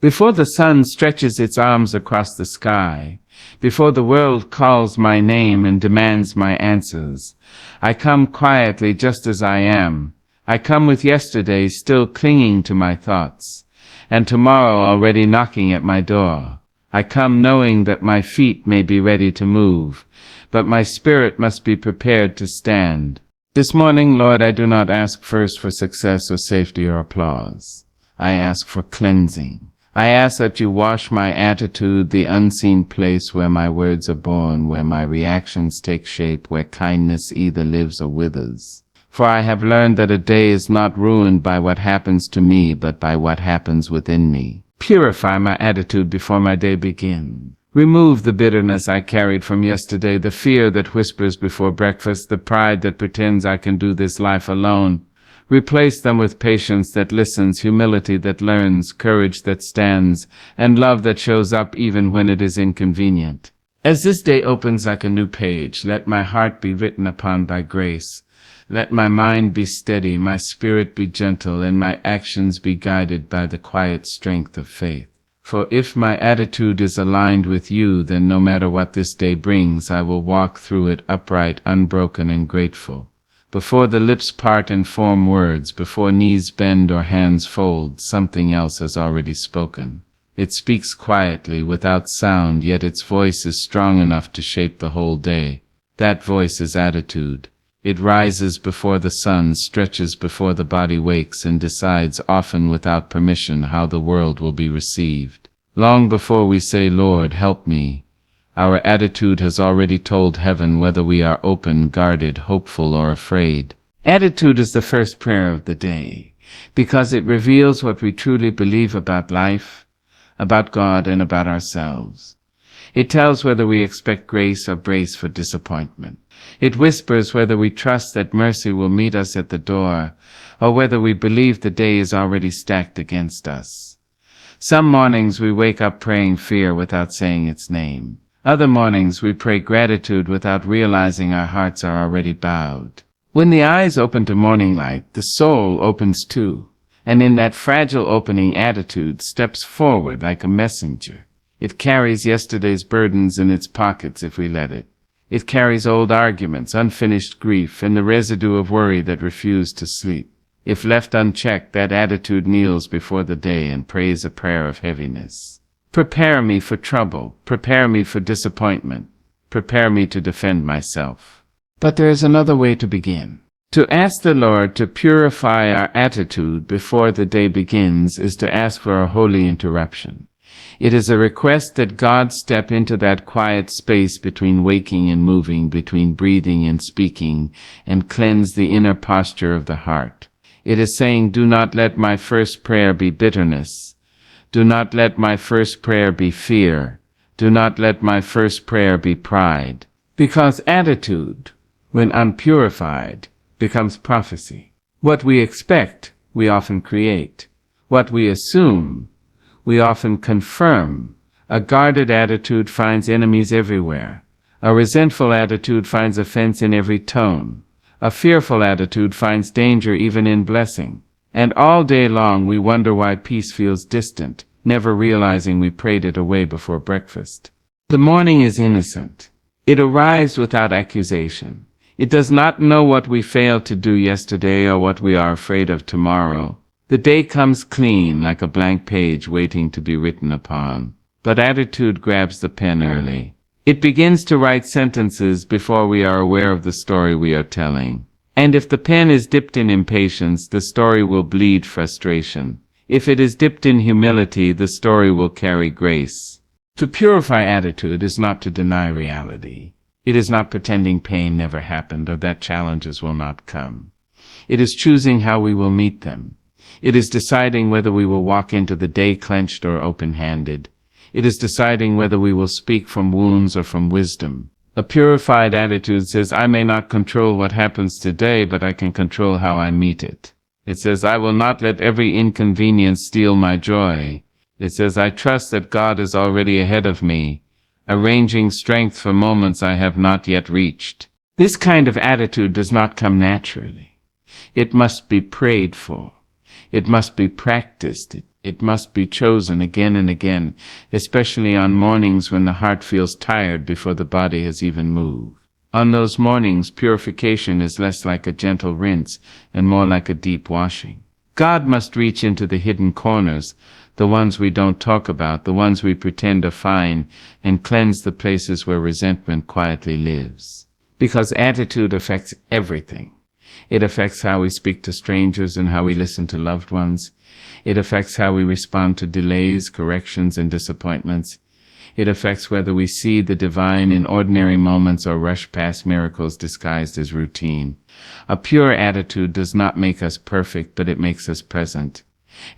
Before the sun stretches its arms across the sky, before the world calls my name and demands my answers, I come quietly just as I am. I come with yesterday still clinging to my thoughts, and tomorrow already knocking at my door. I come knowing that my feet may be ready to move, but my spirit must be prepared to stand. This morning, Lord, I do not ask first for success or safety or applause. I ask for cleansing. I ask that you wash my attitude, the unseen place where my words are born, where my reactions take shape, where kindness either lives or withers. For I have learned that a day is not ruined by what happens to me, but by what happens within me. Purify my attitude before my day begins. Remove the bitterness I carried from yesterday, the fear that whispers before breakfast, the pride that pretends I can do this life alone. Replace them with patience that listens, humility that learns, courage that stands, and love that shows up even when it is inconvenient. As this day opens like a new page, let my heart be written upon thy grace. Let my mind be steady, my spirit be gentle, and my actions be guided by the quiet strength of faith. For if my attitude is aligned with you, then no matter what this day brings, I will walk through it upright, unbroken, and grateful. Before the lips part and form words, before knees bend or hands fold, something else has already spoken. It speaks quietly, without sound, yet its voice is strong enough to shape the whole day. That voice is attitude. It rises before the sun, stretches before the body wakes, and decides, often without permission, how the world will be received. Long before we say, Lord, help me, our attitude has already told heaven whether we are open, guarded, hopeful, or afraid. Attitude is the first prayer of the day, because it reveals what we truly believe about life, about God, and about ourselves. It tells whether we expect grace or brace for disappointment. It whispers whether we trust that mercy will meet us at the door, or whether we believe the day is already stacked against us. Some mornings we wake up praying fear without saying its name. Other mornings we pray gratitude without realizing our hearts are already bowed. When the eyes open to morning light, the soul opens too, and in that fragile opening, attitude steps forward like a messenger. It carries yesterday's burdens in its pockets if we let it. It carries old arguments, unfinished grief, and the residue of worry that refused to sleep. If left unchecked, that attitude kneels before the day and prays a prayer of heaviness. Prepare me for trouble, prepare me for disappointment, prepare me to defend myself. But there is another way to begin. To ask the Lord to purify our attitude before the day begins is to ask for a holy interruption. It is a request that God step into that quiet space between waking and moving, between breathing and speaking, and cleanse the inner posture of the heart. It is saying, do not let my first prayer be bitterness. Do not let my first prayer be fear. Do not let my first prayer be pride. Because attitude, when unpurified, becomes prophecy. What we expect, we often create. What we assume, we often confirm. A guarded attitude finds enemies everywhere. A resentful attitude finds offense in every tone. A fearful attitude finds danger even in blessing. And all day long we wonder why peace feels distant, never realizing we prayed it away before breakfast. The morning is innocent. It arrives without accusation. It does not know what we failed to do yesterday or what we are afraid of tomorrow. The day comes clean, like a blank page waiting to be written upon. But attitude grabs the pen early. It begins to write sentences before we are aware of the story we are telling. And if the pen is dipped in impatience, the story will bleed frustration. If it is dipped in humility, the story will carry grace. To purify attitude is not to deny reality. It is not pretending pain never happened or that challenges will not come. It is choosing how we will meet them. It is deciding whether we will walk into the day clenched or open-handed. It is deciding whether we will speak from wounds or from wisdom. A purified attitude says, I may not control what happens today, but I can control how I meet it. It says, I will not let every inconvenience steal my joy. It says, I trust that God is already ahead of me, arranging strength for moments I have not yet reached. This kind of attitude does not come naturally. It must be prayed for. It must be practiced. It must be chosen again and again, especially on mornings when the heart feels tired before the body has even moved. On those mornings, purification is less like a gentle rinse and more like a deep washing. God must reach into the hidden corners, the ones we don't talk about, the ones we pretend are fine, and cleanse the places where resentment quietly lives. Because attitude affects everything. It affects how we speak to strangers and how we listen to loved ones. It affects how we respond to delays, corrections, and disappointments. It affects whether we see the divine in ordinary moments or rush past miracles disguised as routine. A pure attitude does not make us perfect, but it makes us present.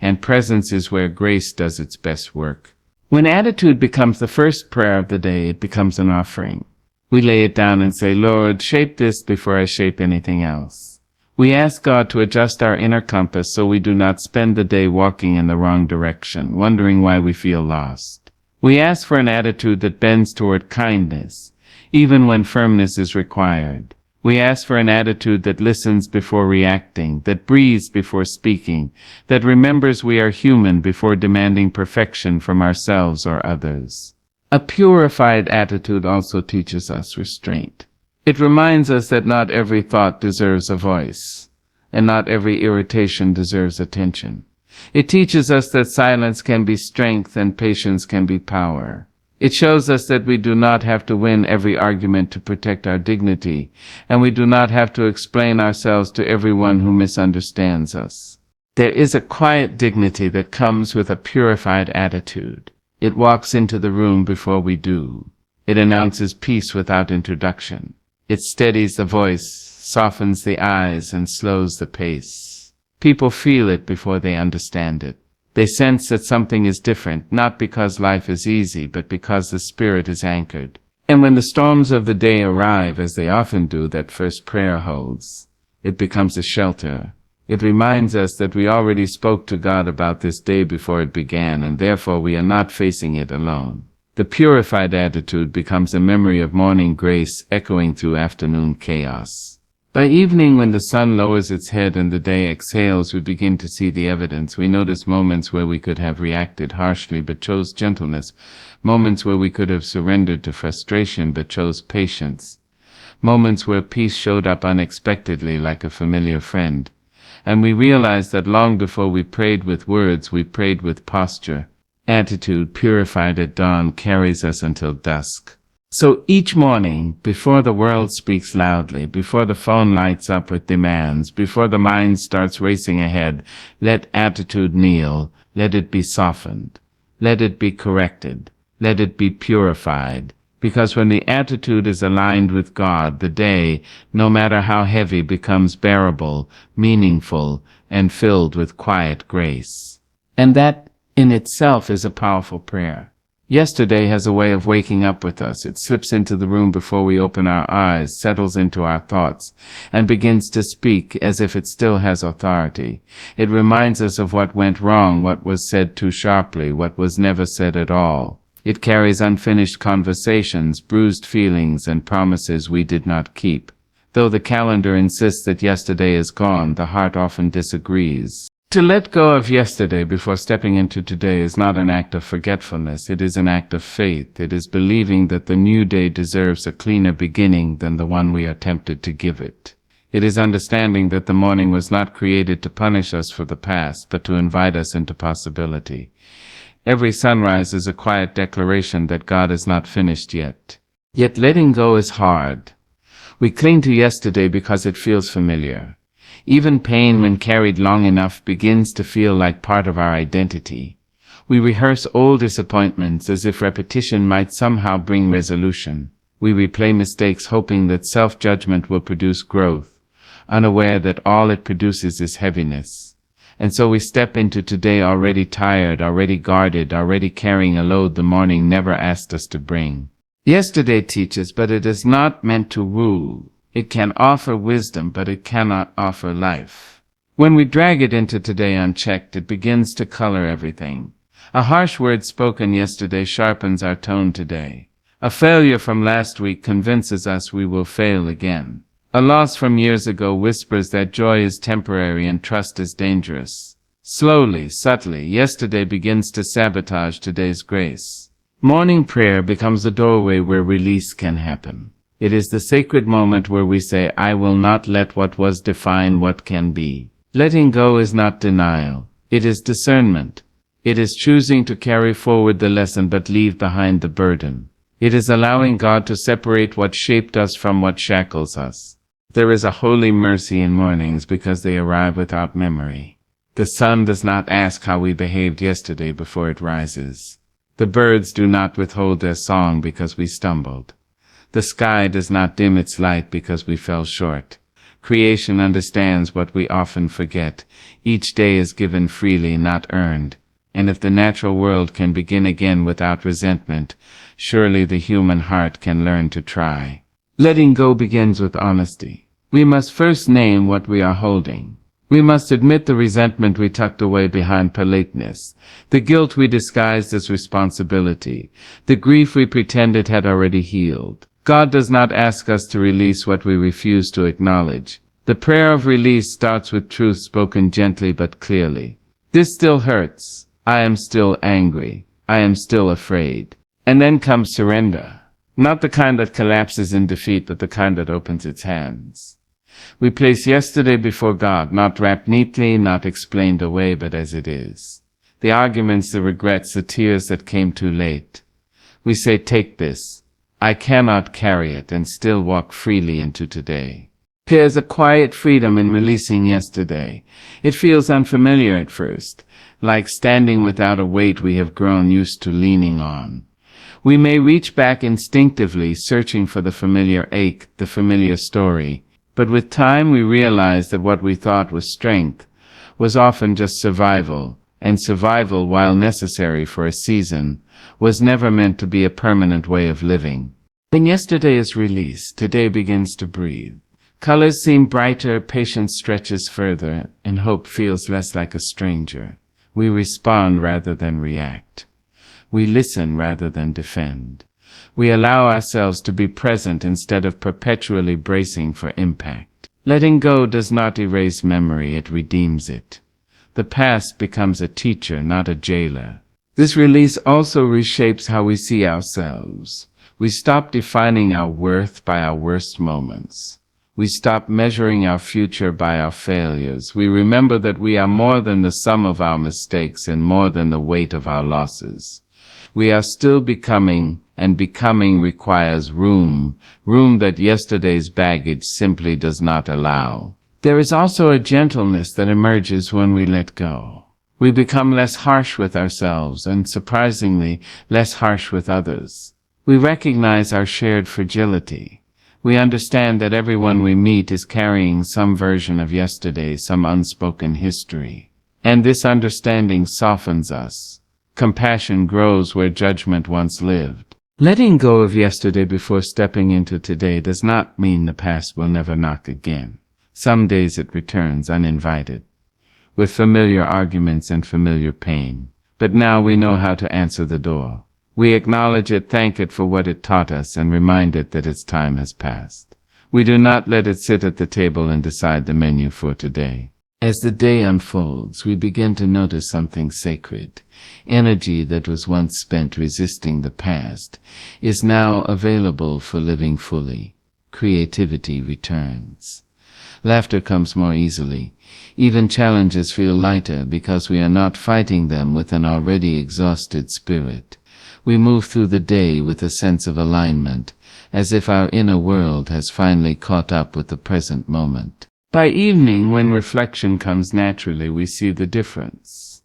And presence is where grace does its best work. When attitude becomes the first prayer of the day, it becomes an offering. We lay it down and say, Lord, shape this before I shape anything else. We ask God to adjust our inner compass so we do not spend the day walking in the wrong direction, wondering why we feel lost. We ask for an attitude that bends toward kindness, even when firmness is required. We ask for an attitude that listens before reacting, that breathes before speaking, that remembers we are human before demanding perfection from ourselves or others. A purified attitude also teaches us restraint. It reminds us that not every thought deserves a voice, and not every irritation deserves attention. It teaches us that silence can be strength and patience can be power. It shows us that we do not have to win every argument to protect our dignity, and we do not have to explain ourselves to everyone who misunderstands us. There is a quiet dignity that comes with a purified attitude. It walks into the room before we do. It announces peace without introduction. It steadies the voice, softens the eyes, and slows the pace. People feel it before they understand it. They sense that something is different, not because life is easy, but because the spirit is anchored. And when the storms of the day arrive, as they often do, that first prayer holds, it becomes a shelter. It reminds us that we already spoke to God about this day before it began, and therefore we are not facing it alone. The purified attitude becomes a memory of morning grace echoing through afternoon chaos. By evening, when the sun lowers its head and the day exhales, we begin to see the evidence. We notice moments where we could have reacted harshly but chose gentleness, moments where we could have surrendered to frustration but chose patience, moments where peace showed up unexpectedly like a familiar friend. And we realize that long before we prayed with words, we prayed with posture. Attitude purified at dawn carries us until dusk. So each morning, before the world speaks loudly, before the phone lights up with demands, before the mind starts racing ahead, let attitude kneel, let it be softened, let it be corrected, let it be purified. Because when the attitude is aligned with God, the day, no matter how heavy, becomes bearable, meaningful, and filled with quiet grace. And that in itself is a powerful prayer. Yesterday has a way of waking up with us. It slips into the room before we open our eyes, settles into our thoughts, and begins to speak as if it still has authority. It reminds us of what went wrong, what was said too sharply, what was never said at all. It carries unfinished conversations, bruised feelings, and promises we did not keep. Though the calendar insists that yesterday is gone, the heart often disagrees. To let go of yesterday before stepping into today is not an act of forgetfulness, it is an act of faith. It is believing that the new day deserves a cleaner beginning than the one we are tempted to give it. It is understanding that the morning was not created to punish us for the past, but to invite us into possibility. Every sunrise is a quiet declaration that God is not finished yet. Yet letting go is hard. We cling to yesterday because it feels familiar. Even pain, when carried long enough, begins to feel like part of our identity. We rehearse old disappointments as if repetition might somehow bring resolution. We replay mistakes hoping that self-judgment will produce growth, unaware that all it produces is heaviness. And so we step into today already tired, already guarded, already carrying a load the morning never asked us to bring. Yesterday teaches, but it is not meant to rule. It can offer wisdom, but it cannot offer life. When we drag it into today unchecked, it begins to color everything. A harsh word spoken yesterday sharpens our tone today. A failure from last week convinces us we will fail again. A loss from years ago whispers that joy is temporary and trust is dangerous. Slowly, subtly, yesterday begins to sabotage today's grace. Morning prayer becomes a doorway where release can happen. It is the sacred moment where we say, I will not let what was define what can be. Letting go is not denial. It is discernment. It is choosing to carry forward the lesson but leave behind the burden. It is allowing God to separate what shaped us from what shackles us. There is a holy mercy in mornings because they arrive without memory. The sun does not ask how we behaved yesterday before it rises. The birds do not withhold their song because we stumbled. The sky does not dim its light because we fell short. Creation understands what we often forget. Each day is given freely, not earned. And if the natural world can begin again without resentment, surely the human heart can learn to try. Letting go begins with honesty. We must first name what we are holding. We must admit the resentment we tucked away behind politeness, the guilt we disguised as responsibility, the grief we pretended had already healed. God does not ask us to release what we refuse to acknowledge. The prayer of release starts with truth spoken gently but clearly. This still hurts. I am still angry. I am still afraid. And then comes surrender. Not the kind that collapses in defeat, but the kind that opens its hands. We place yesterday before God, not wrapped neatly, not explained away, but as it is. The arguments, the regrets, the tears that came too late. We say, take this. I cannot carry it, and still walk freely into today. There's a quiet freedom in releasing yesterday. It feels unfamiliar at first, like standing without a weight we have grown used to leaning on. We may reach back instinctively, searching for the familiar ache, the familiar story, but with time we realize that what we thought was strength was often just survival, and survival, while necessary for a season, was never meant to be a permanent way of living. When yesterday is released, today begins to breathe. Colors seem brighter, patience stretches further, and hope feels less like a stranger. We respond rather than react. We listen rather than defend. We allow ourselves to be present instead of perpetually bracing for impact. Letting go does not erase memory, it redeems it. The past becomes a teacher, not a jailer. This release also reshapes how we see ourselves. We stop defining our worth by our worst moments. We stop measuring our future by our failures. We remember that we are more than the sum of our mistakes and more than the weight of our losses. We are still becoming, and becoming requires room that yesterday's baggage simply does not allow. There is also a gentleness that emerges when we let go. We become less harsh with ourselves and, surprisingly, less harsh with others. We recognize our shared fragility. We understand that everyone we meet is carrying some version of yesterday, some unspoken history. And this understanding softens us. Compassion grows where judgment once lived. Letting go of yesterday before stepping into today does not mean the past will never knock again. Some days it returns uninvited, with familiar arguments and familiar pain. But now we know how to answer the door. We acknowledge it, thank it for what it taught us, and remind it that its time has passed. We do not let it sit at the table and decide the menu for today. As the day unfolds, we begin to notice something sacred. Energy that was once spent resisting the past is now available for living fully. Creativity returns. Laughter comes more easily. Even challenges feel lighter because we are not fighting them with an already exhausted spirit. We move through the day with a sense of alignment, as if our inner world has finally caught up with the present moment. By evening, when reflection comes naturally, we see the difference.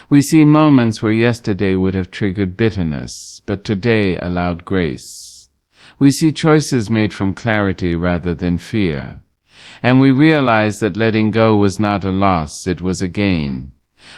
We see moments where yesterday would have triggered bitterness, but today allowed grace. We see choices made from clarity rather than fear. And we realize that letting go was not a loss, it was a gain.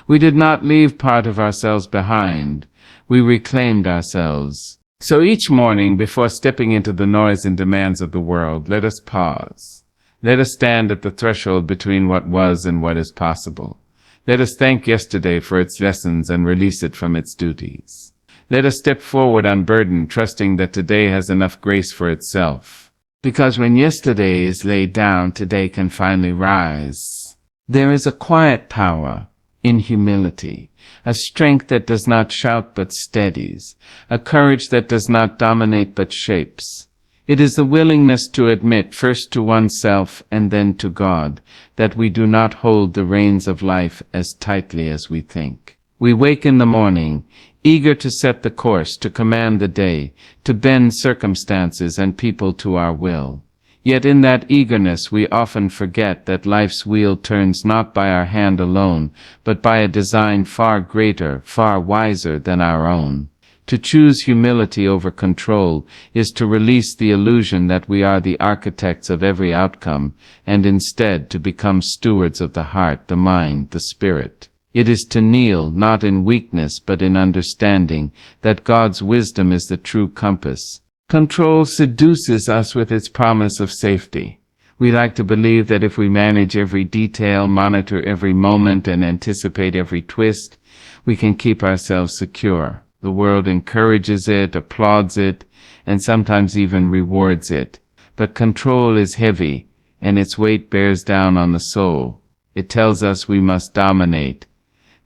We did not leave part of ourselves behind. We reclaimed ourselves. So each morning, before stepping into the noise and demands of the world, let us pause. Let us stand at the threshold between what was and what is possible. Let us thank yesterday for its lessons and release it from its duties. Let us step forward unburdened, trusting that today has enough grace for itself. Because when yesterday is laid down, today can finally rise. There is a quiet power, in humility, a strength that does not shout but steadies, a courage that does not dominate but shapes. It is the willingness to admit first to oneself and then to God that we do not hold the reins of life as tightly as we think. We wake in the morning, eager to set the course, to command the day, to bend circumstances and people to our will. Yet in that eagerness we often forget that life's wheel turns not by our hand alone, but by a design far greater, far wiser than our own. To choose humility over control is to release the illusion that we are the architects of every outcome, and instead to become stewards of the heart, the mind, the spirit. It is to kneel, not in weakness but in understanding, that God's wisdom is the true compass. Control seduces us with its promise of safety. We like to believe that if we manage every detail, monitor every moment, and anticipate every twist, we can keep ourselves secure. The world encourages it, applauds it, and sometimes even rewards it. But control is heavy, and its weight bears down on the soul. It tells us we must dominate,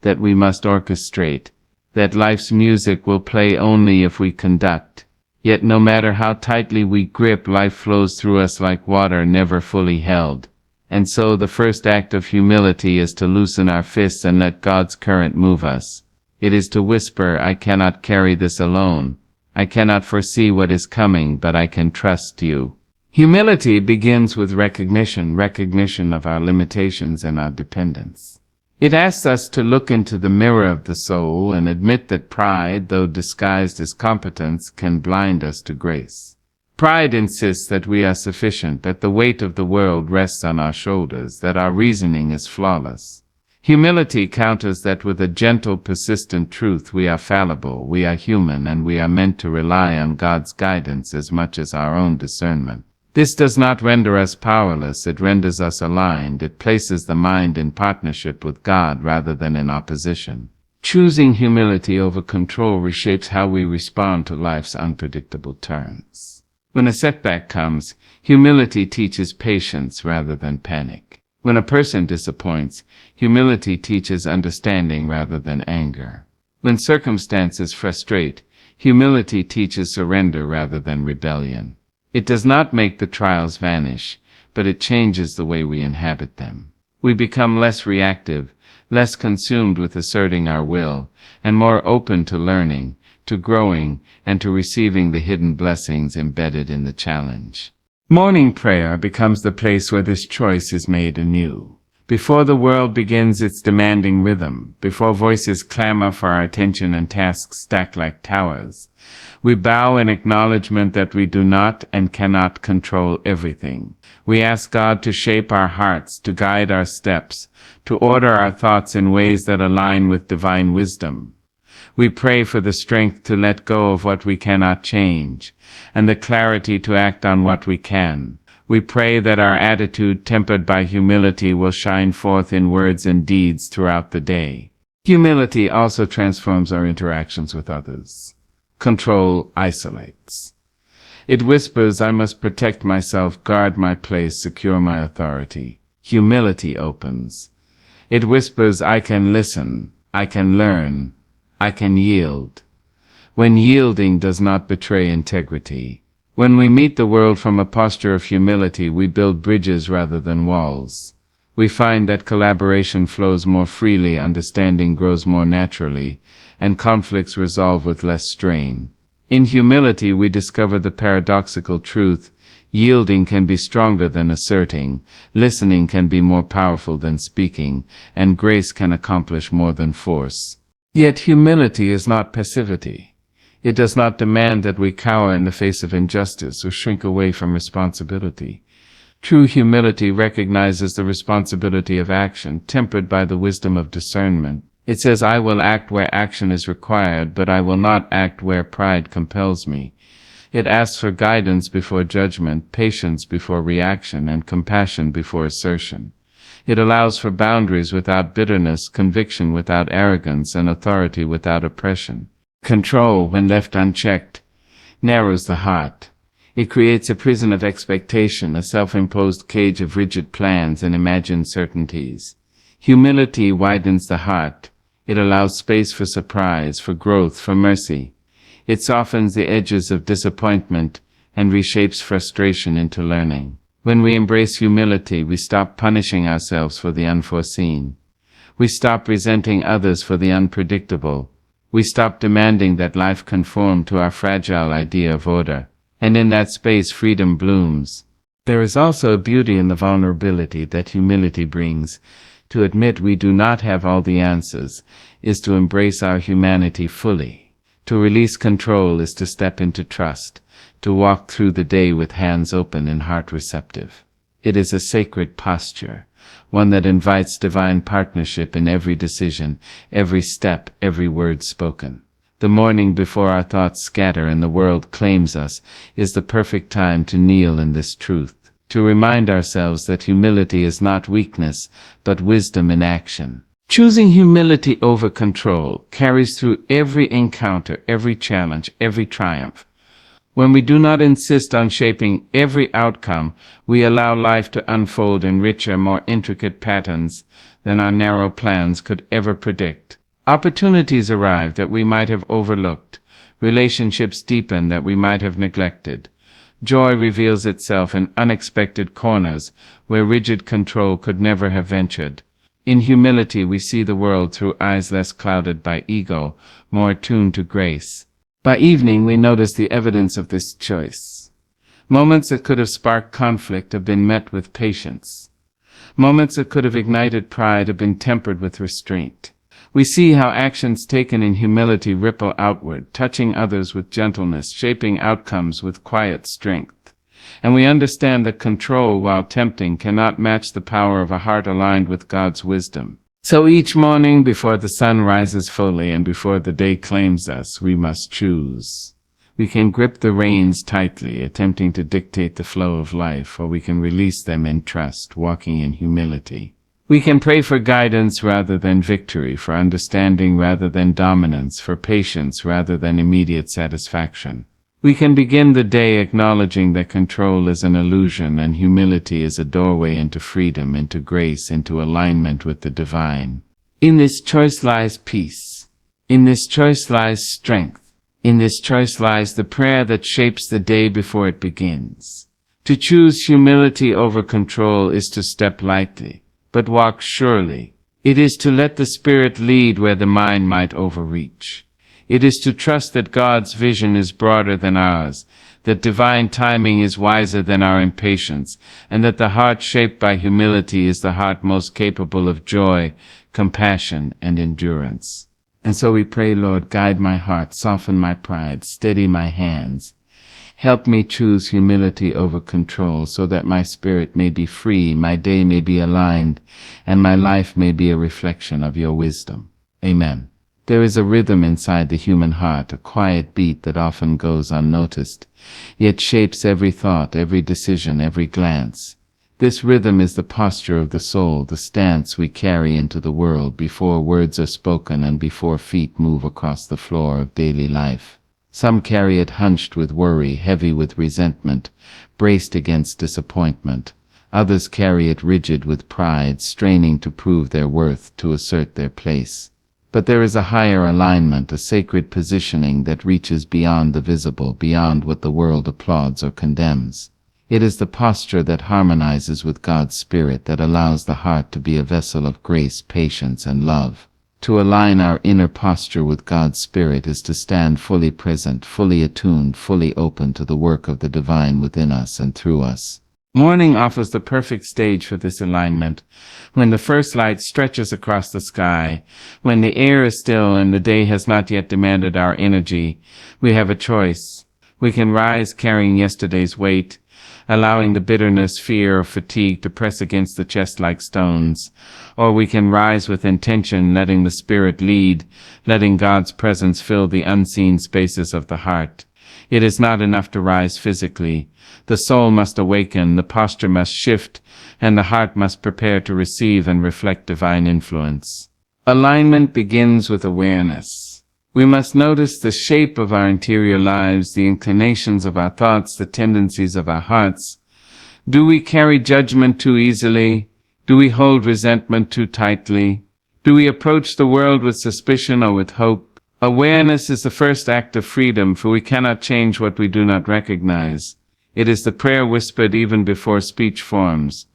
that we must orchestrate, that life's music will play only if we conduct. Yet no matter how tightly we grip, life flows through us like water never fully held. And so the first act of humility is to loosen our fists and let God's current move us. It is to whisper, I cannot carry this alone. I cannot foresee what is coming, but I can trust you. Humility begins with recognition of our limitations and our dependence. It asks us to look into the mirror of the soul and admit that pride, though disguised as competence, can blind us to grace. Pride insists that we are sufficient, that the weight of the world rests on our shoulders, that our reasoning is flawless. Humility counters that with a gentle, persistent truth: we are fallible, we are human, and we are meant to rely on God's guidance as much as our own discernment. This does not render us powerless, it renders us aligned. It places the mind in partnership with God rather than in opposition. Choosing humility over control reshapes how we respond to life's unpredictable turns. When a setback comes, humility teaches patience rather than panic. When a person disappoints, humility teaches understanding rather than anger. When circumstances frustrate, humility teaches surrender rather than rebellion. It does not make the trials vanish, but it changes the way we inhabit them. We become less reactive, less consumed with asserting our will, and more open to learning, to growing, and to receiving the hidden blessings embedded in the challenge. Morning prayer becomes the place where this choice is made anew. Before the world begins its demanding rhythm, before voices clamor for our attention and tasks stack like towers, we bow in acknowledgement that we do not and cannot control everything. We ask God to shape our hearts, to guide our steps, to order our thoughts in ways that align with divine wisdom. We pray for the strength to let go of what we cannot change, and the clarity to act on what we can. We pray that our attitude, tempered by humility, will shine forth in words and deeds throughout the day. Humility also transforms our interactions with others. Control isolates. It whispers, I must protect myself, guard my place, secure my authority. Humility opens. It whispers, I can listen, I can learn, I can yield. When yielding does not betray integrity. When we meet the world from a posture of humility, we build bridges rather than walls. We find that collaboration flows more freely, understanding grows more naturally, and conflicts resolve with less strain. In humility, we discover the paradoxical truth: yielding can be stronger than asserting, listening can be more powerful than speaking, and grace can accomplish more than force. Yet humility is not passivity. It does not demand that we cower in the face of injustice or shrink away from responsibility. True humility recognizes the responsibility of action, tempered by the wisdom of discernment. It says, I will act where action is required, but I will not act where pride compels me. It asks for guidance before judgment, patience before reaction, and compassion before assertion. It allows for boundaries without bitterness, conviction without arrogance, and authority without oppression. Control, when left unchecked, narrows the heart. It creates a prison of expectation, a self-imposed cage of rigid plans and imagined certainties. Humility widens the heart. It allows space for surprise, for growth, for mercy. It softens the edges of disappointment and reshapes frustration into learning. When we embrace humility, we stop punishing ourselves for the unforeseen. We stop resenting others for the unpredictable. We stop demanding that life conform to our fragile idea of order. And in that space, freedom blooms. There is also a beauty in the vulnerability that humility brings. To admit we do not have all the answers is to embrace our humanity fully. To release control is to step into trust, to walk through the day with hands open and heart receptive. It is a sacred posture, one that invites divine partnership in every decision, every step, every word spoken. The morning before our thoughts scatter and the world claims us is the perfect time to kneel in this truth, to remind ourselves that humility is not weakness, but wisdom in action. Choosing humility over control carries through every encounter, every challenge, every triumph. When we do not insist on shaping every outcome, we allow life to unfold in richer, more intricate patterns than our narrow plans could ever predict. Opportunities arrive that we might have overlooked. Relationships deepen that we might have neglected. Joy reveals itself in unexpected corners where rigid control could never have ventured. In humility, we see the world through eyes less clouded by ego, more attuned to grace. By evening, we notice the evidence of this choice. Moments that could have sparked conflict have been met with patience. Moments that could have ignited pride have been tempered with restraint. We see how actions taken in humility ripple outward, touching others with gentleness, shaping outcomes with quiet strength. And we understand that control, while tempting, cannot match the power of a heart aligned with God's wisdom. So each morning, before the sun rises fully and before the day claims us, we must choose. We can grip the reins tightly, attempting to dictate the flow of life, or we can release them in trust, walking in humility. We can pray for guidance rather than victory, for understanding rather than dominance, for patience rather than immediate satisfaction. We can begin the day acknowledging that control is an illusion and humility is a doorway into freedom, into grace, into alignment with the divine. In this choice lies peace. In this choice lies strength. In this choice lies the prayer that shapes the day before it begins. To choose humility over control is to step lightly, but walk surely. It is to let the Spirit lead where the mind might overreach. It is to trust that God's vision is broader than ours, that divine timing is wiser than our impatience, and that the heart shaped by humility is the heart most capable of joy, compassion, and endurance. And so we pray, Lord, guide my heart, soften my pride, steady my hands. Help me choose humility over control so that my spirit may be free, my day may be aligned, and my life may be a reflection of your wisdom. Amen. There is a rhythm inside the human heart, a quiet beat that often goes unnoticed, yet shapes every thought, every decision, every glance. This rhythm is the posture of the soul, the stance we carry into the world before words are spoken and before feet move across the floor of daily life. Some carry it hunched with worry, heavy with resentment, braced against disappointment. Others carry it rigid with pride, straining to prove their worth, to assert their place. But there is a higher alignment, a sacred positioning that reaches beyond the visible, beyond what the world applauds or condemns. It is the posture that harmonizes with God's Spirit, that allows the heart to be a vessel of grace, patience, and love. To align our inner posture with God's Spirit is to stand fully present, fully attuned, fully open to the work of the divine within us and through us. Morning offers the perfect stage for this alignment. When the first light stretches across the sky, when the air is still and the day has not yet demanded our energy, we have a choice. We can rise carrying yesterday's weight, allowing the bitterness, fear, or fatigue to press against the chest like stones. Or we can rise with intention, letting the Spirit lead, letting God's presence fill the unseen spaces of the heart. It is not enough to rise physically. The soul must awaken, the posture must shift, and the heart must prepare to receive and reflect divine influence. Alignment begins with awareness. We must notice the shape of our interior lives, the inclinations of our thoughts, the tendencies of our hearts. Do we carry judgment too easily? Do we hold resentment too tightly? Do we approach the world with suspicion or with hope? Awareness is the first act of freedom, for we cannot change what we do not recognize. It is the prayer whispered even before speech forms.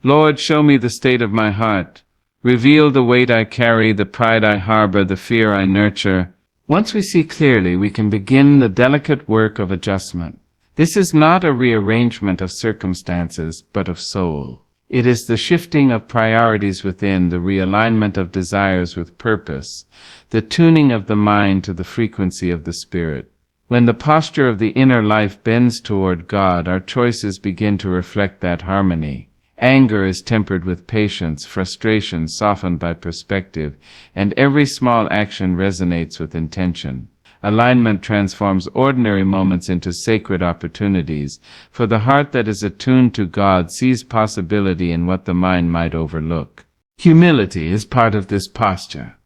Lord, show me the state of my heart. Reveal the weight I carry, the pride I harbor, the fear I nurture. Once we see clearly, we can begin the delicate work of adjustment. This is not a rearrangement of circumstances, but of soul. It is the shifting of priorities within, the realignment of desires with purpose, the tuning of the mind to the frequency of the spirit. When the posture of the inner life bends toward God, our choices begin to reflect that harmony. Anger is tempered with patience, frustration softened by perspective, and every small action resonates with intention. Alignment transforms ordinary moments into sacred opportunities, for the heart that is attuned to God sees possibility in what the mind might overlook. Humility is part of this posture,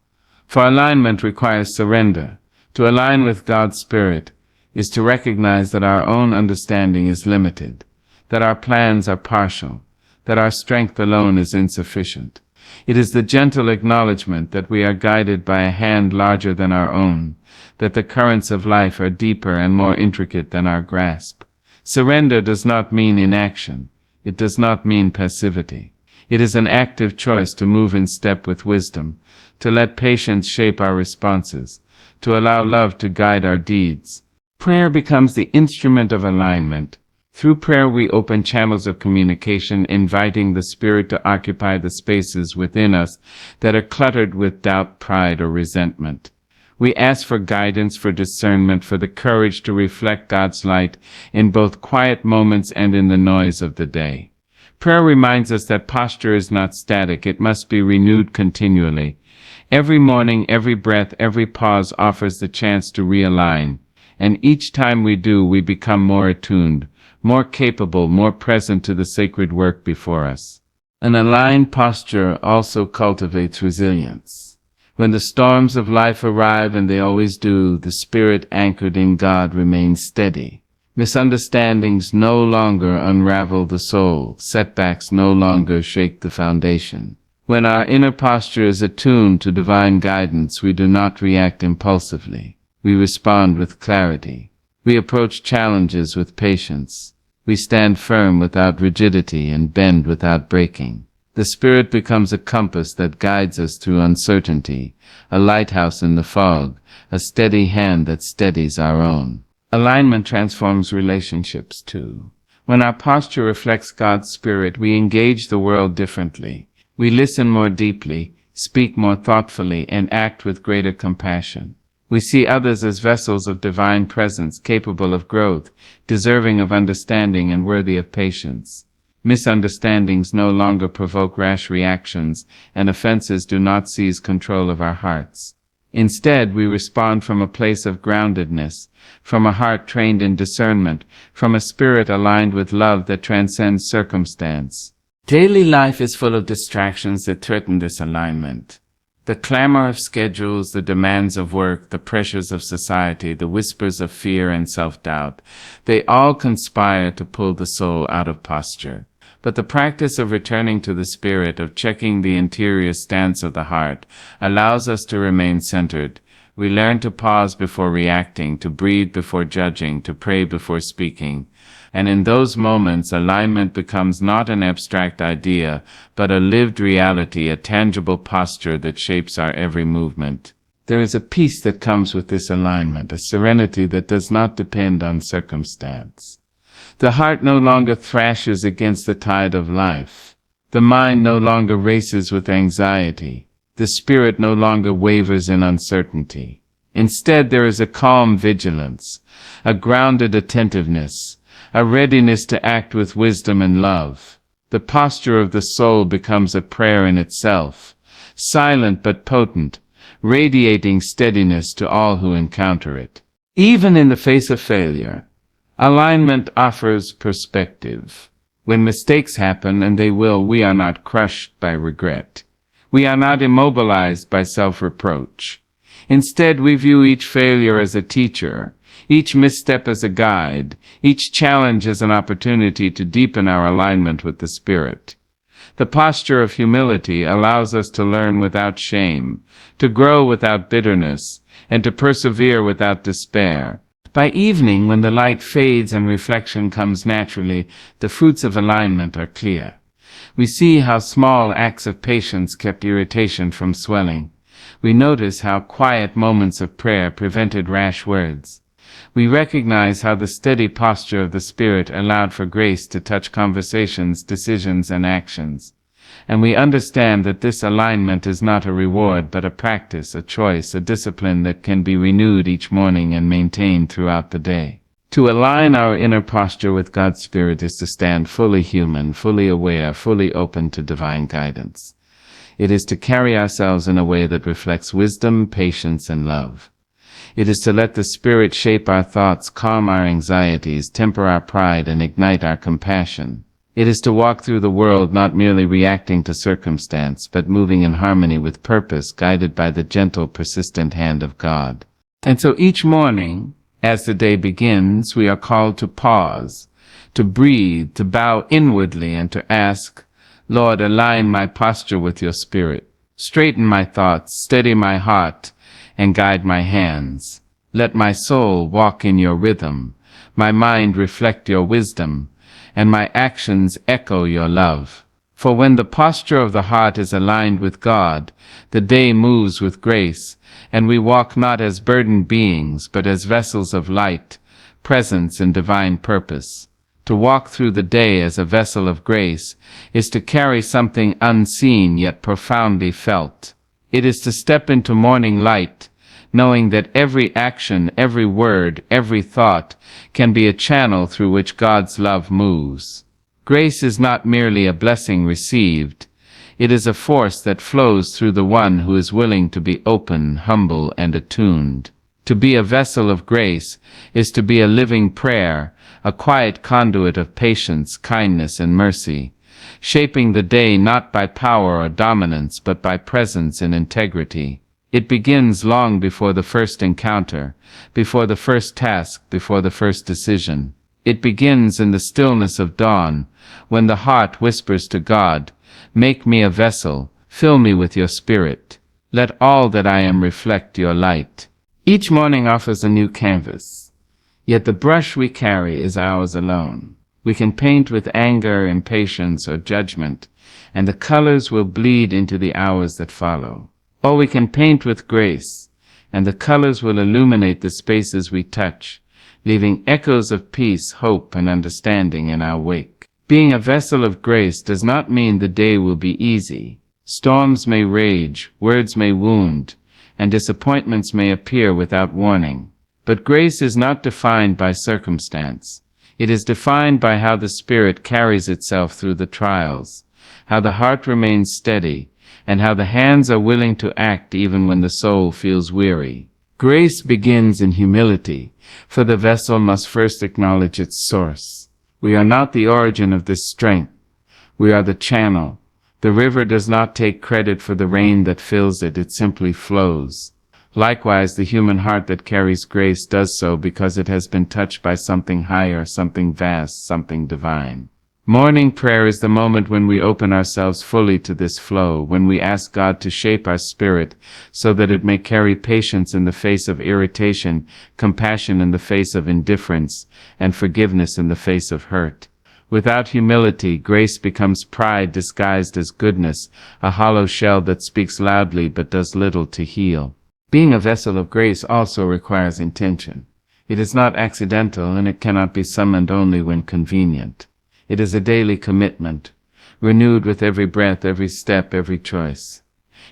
for alignment requires surrender. To align with God's Spirit is to recognize that our own understanding is limited, that our plans are partial, that our strength alone is insufficient. It is the gentle acknowledgement that we are guided by a hand larger than our own, that the currents of life are deeper and more intricate than our grasp. Surrender does not mean inaction. It does not mean passivity. It is an active choice to move in step with wisdom, to let patience shape our responses, to allow love to guide our deeds. Prayer becomes the instrument of alignment. Through prayer we open channels of communication, inviting the Spirit to occupy the spaces within us that are cluttered with doubt, pride, or resentment. We ask for guidance, for discernment, for the courage to reflect God's light in both quiet moments and in the noise of the day. Prayer reminds us that posture is not static, it must be renewed continually. Every morning, every breath, every pause offers the chance to realign, and each time we do, we become more attuned, more capable, more present to the sacred work before us. An aligned posture also cultivates resilience. When the storms of life arrive, and they always do, the spirit anchored in God remains steady. Misunderstandings no longer unravel the soul. Setbacks no longer shake the foundation. When our inner posture is attuned to divine guidance, we do not react impulsively. We respond with clarity. We approach challenges with patience. We stand firm without rigidity and bend without breaking. The Spirit becomes a compass that guides us through uncertainty, a lighthouse in the fog, a steady hand that steadies our own. Alignment transforms relationships too. When our posture reflects God's Spirit, we engage the world differently. We listen more deeply, speak more thoughtfully, and act with greater compassion. We see others as vessels of divine presence, capable of growth, deserving of understanding, and worthy of patience. Misunderstandings no longer provoke rash reactions, and offenses do not seize control of our hearts. Instead, we respond from a place of groundedness, from a heart trained in discernment, from a spirit aligned with love that transcends circumstance. Daily life is full of distractions that threaten this alignment. The clamor of schedules, the demands of work, the pressures of society, the whispers of fear and self-doubt, they all conspire to pull the soul out of posture. But the practice of returning to the Spirit, of checking the interior stance of the heart, allows us to remain centered. We learn to pause before reacting, to breathe before judging, to pray before speaking. And in those moments, alignment becomes not an abstract idea, but a lived reality, a tangible posture that shapes our every movement. There is a peace that comes with this alignment, a serenity that does not depend on circumstance. The heart no longer thrashes against the tide of life. The mind no longer races with anxiety. The spirit no longer wavers in uncertainty. Instead, there is a calm vigilance, a grounded attentiveness, a readiness to act with wisdom and love. The posture of the soul becomes a prayer in itself, silent but potent, radiating steadiness to all who encounter it. Even in the face of failure, alignment offers perspective. When mistakes happen, and they will, we are not crushed by regret. We are not immobilized by self-reproach. Instead, we view each failure as a teacher, each misstep as a guide, each challenge as an opportunity to deepen our alignment with the Spirit. The posture of humility allows us to learn without shame, to grow without bitterness, and to persevere without despair. By evening, when the light fades and reflection comes naturally, the fruits of alignment are clear. We see how small acts of patience kept irritation from swelling. We notice how quiet moments of prayer prevented rash words. We recognize how the steady posture of the Spirit allowed for grace to touch conversations, decisions, and actions. And we understand that this alignment is not a reward but a practice, a choice, a discipline that can be renewed each morning and maintained throughout the day. To align our inner posture with God's Spirit is to stand fully human, fully aware, fully open to divine guidance. It is to carry ourselves in a way that reflects wisdom, patience, and love. It is to let the Spirit shape our thoughts, calm our anxieties, temper our pride, and ignite our compassion. It is to walk through the world not merely reacting to circumstance, but moving in harmony with purpose, guided by the gentle, persistent hand of God. And so each morning, as the day begins, we are called to pause, to breathe, to bow inwardly, and to ask, Lord, align my posture with your Spirit. Straighten my thoughts, steady my heart, and guide my hands. Let my soul walk in your rhythm, my mind reflect your wisdom, and my actions echo your love. For when the posture of the heart is aligned with God, the day moves with grace, and we walk not as burdened beings, but as vessels of light, presence, and divine purpose. To walk through the day as a vessel of grace is to carry something unseen yet profoundly felt. It is to step into morning light, knowing that every action, every word, every thought can be a channel through which God's love moves. Grace is not merely a blessing received. It is a force that flows through the one who is willing to be open, humble, and attuned. To be a vessel of grace is to be a living prayer, a quiet conduit of patience, kindness, and mercy, shaping the day not by power or dominance but by presence and integrity. It begins long before the first encounter, before the first task, before the first decision. It begins in the stillness of dawn, when the heart whispers to God, "Make me a vessel, fill me with your Spirit. Let all that I am reflect your light." Each morning offers a new canvas, yet the brush we carry is ours alone. We can paint with anger, impatience, or judgment, and the colors will bleed into the hours that follow. Or we can paint with grace, and the colors will illuminate the spaces we touch, leaving echoes of peace, hope, and understanding in our wake. Being a vessel of grace does not mean the day will be easy. Storms may rage, words may wound, and disappointments may appear without warning. But grace is not defined by circumstance. It is defined by how the Spirit carries itself through the trials, how the heart remains steady, and how the hands are willing to act even when the soul feels weary. Grace begins in humility, for the vessel must first acknowledge its source. We are not the origin of this strength. We are the channel. The river does not take credit for the rain that fills it, it simply flows. Likewise, the human heart that carries grace does so because it has been touched by something higher, something vast, something divine. Morning prayer is the moment when we open ourselves fully to this flow, when we ask God to shape our spirit so that it may carry patience in the face of irritation, compassion in the face of indifference, and forgiveness in the face of hurt. Without humility, grace becomes pride disguised as goodness, a hollow shell that speaks loudly but does little to heal. Being a vessel of grace also requires intention. It is not accidental, and it cannot be summoned only when convenient. It is a daily commitment, renewed with every breath, every step, every choice.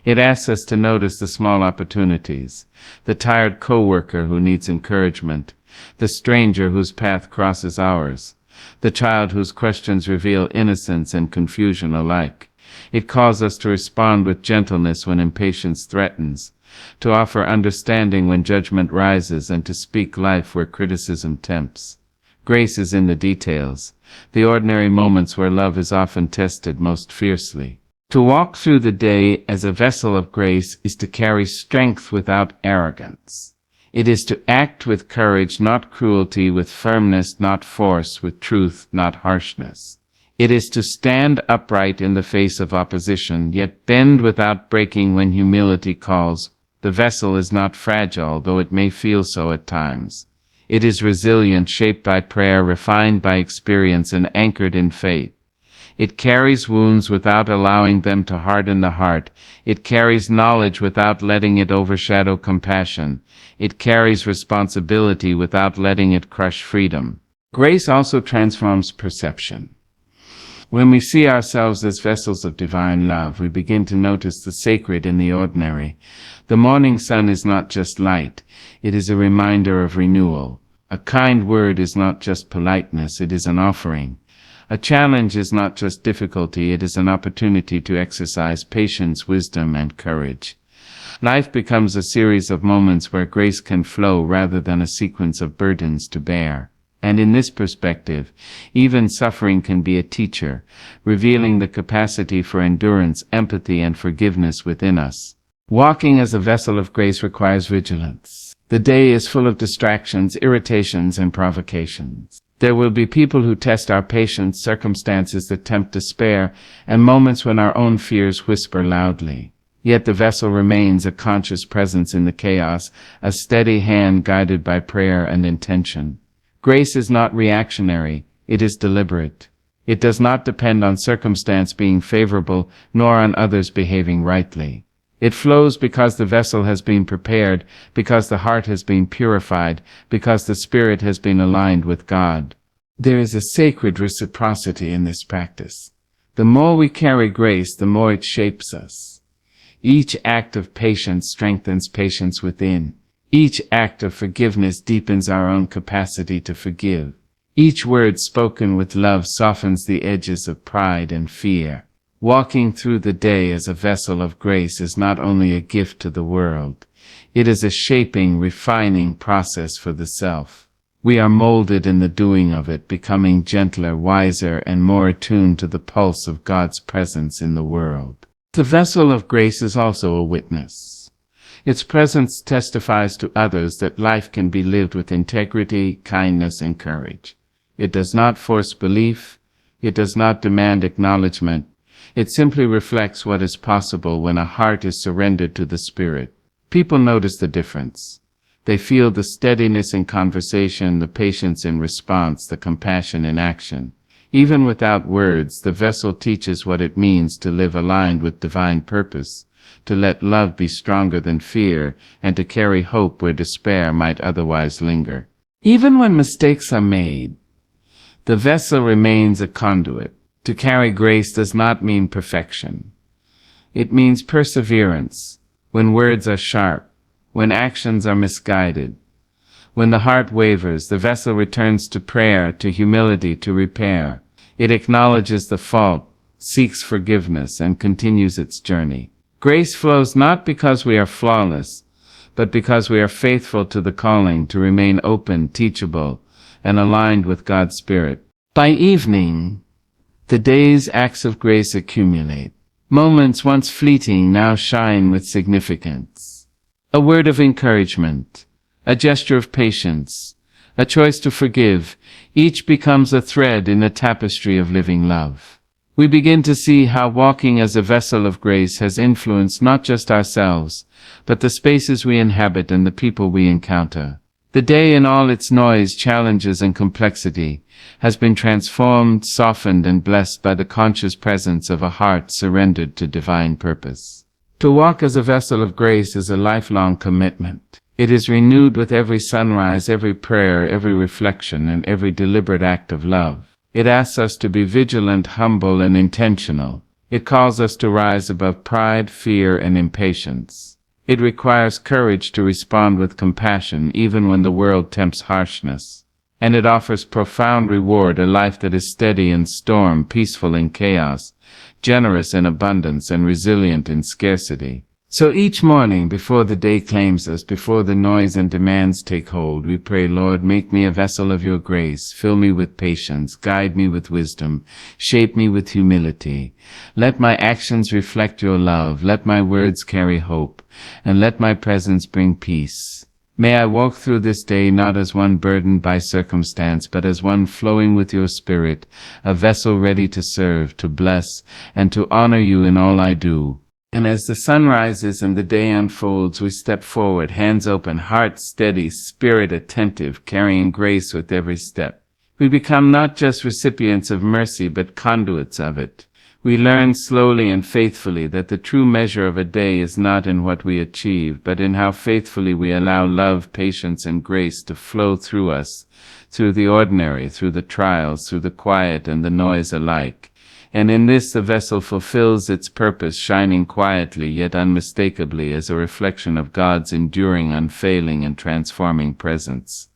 It asks us to notice the small opportunities, the tired coworker who needs encouragement, the stranger whose path crosses ours, the child whose questions reveal innocence and confusion alike. It calls us to respond with gentleness when impatience threatens, to offer understanding when judgment rises, and to speak life where criticism tempts. Grace is in the details, the ordinary moments where love is often tested most fiercely. To walk through the day as a vessel of grace is to carry strength without arrogance. It is to act with courage, not cruelty, with firmness, not force, with truth, not harshness. It is to stand upright in the face of opposition, yet bend without breaking when humility calls. The vessel is not fragile, though it may feel so at times. It is resilient, shaped by prayer, refined by experience, and anchored in faith. It carries wounds without allowing them to harden the heart. It carries knowledge without letting it overshadow compassion. It carries responsibility without letting it crush freedom. Grace also transforms perception. When we see ourselves as vessels of divine love, we begin to notice the sacred in the ordinary. The morning sun is not just light, it is a reminder of renewal. A kind word is not just politeness, it is an offering. A challenge is not just difficulty, it is an opportunity to exercise patience, wisdom, and courage. Life becomes a series of moments where grace can flow rather than a sequence of burdens to bear. And in this perspective, even suffering can be a teacher, revealing the capacity for endurance, empathy, and forgiveness within us. Walking as a vessel of grace requires vigilance. The day is full of distractions, irritations, and provocations. There will be people who test our patience, circumstances that tempt despair, and moments when our own fears whisper loudly. Yet the vessel remains a conscious presence in the chaos, a steady hand guided by prayer and intention. Grace is not reactionary, it is deliberate. It does not depend on circumstance being favorable, nor on others behaving rightly. It flows because the vessel has been prepared, because the heart has been purified, because the spirit has been aligned with God. There is a sacred reciprocity in this practice. The more we carry grace, the more it shapes us. Each act of patience strengthens patience within. Each act of forgiveness deepens our own capacity to forgive. Each word spoken with love softens the edges of pride and fear. Walking through the day as a vessel of grace is not only a gift to the world, it is a shaping, refining process for the self. We are molded in the doing of it, becoming gentler, wiser, and more attuned to the pulse of God's presence in the world. The vessel of grace is also a witness. Its presence testifies to others that life can be lived with integrity, kindness, and courage. It does not force belief. It does not demand acknowledgement. It simply reflects what is possible when a heart is surrendered to the Spirit. People notice the difference. They feel the steadiness in conversation, the patience in response, the compassion in action. Even without words, the vessel teaches what it means to live aligned with divine purpose, to let love be stronger than fear, and to carry hope where despair might otherwise linger. Even when mistakes are made, the vessel remains a conduit. To carry grace does not mean perfection. It means perseverance. When words are sharp, when actions are misguided, when the heart wavers, the vessel returns to prayer, to humility, to repair. It acknowledges the fault, seeks forgiveness, and continues its journey. Grace flows not because we are flawless, but because we are faithful to the calling to remain open, teachable, and aligned with God's Spirit. By evening, the day's acts of grace accumulate. Moments once fleeting now shine with significance. A word of encouragement, a gesture of patience, a choice to forgive, each becomes a thread in the tapestry of living love. We begin to see how walking as a vessel of grace has influenced not just ourselves, but the spaces we inhabit and the people we encounter. The day in all its noise, challenges, and complexity has been transformed, softened, and blessed by the conscious presence of a heart surrendered to divine purpose. To walk as a vessel of grace is a lifelong commitment. It is renewed with every sunrise, every prayer, every reflection, and every deliberate act of love. It asks us to be vigilant, humble, and intentional. It calls us to rise above pride, fear, and impatience. It requires courage to respond with compassion even when the world tempts harshness. And it offers profound reward, a life that is steady in storm, peaceful in chaos, generous in abundance, and resilient in scarcity. So each morning, before the day claims us, before the noise and demands take hold, we pray, Lord, make me a vessel of your grace. Fill me with patience, guide me with wisdom, shape me with humility. Let my actions reflect your love, let my words carry hope, and let my presence bring peace. May I walk through this day not as one burdened by circumstance, but as one flowing with your Spirit, a vessel ready to serve, to bless, and to honor you in all I do. And as the sun rises and the day unfolds, we step forward, hands open, heart steady, spirit attentive, carrying grace with every step. We become not just recipients of mercy, but conduits of it. We learn slowly and faithfully that the true measure of a day is not in what we achieve, but in how faithfully we allow love, patience, and grace to flow through us, through the ordinary, through the trials, through the quiet and the noise alike. And in this the vessel fulfills its purpose, shining quietly yet unmistakably as a reflection of God's enduring, unfailing, and transforming presence.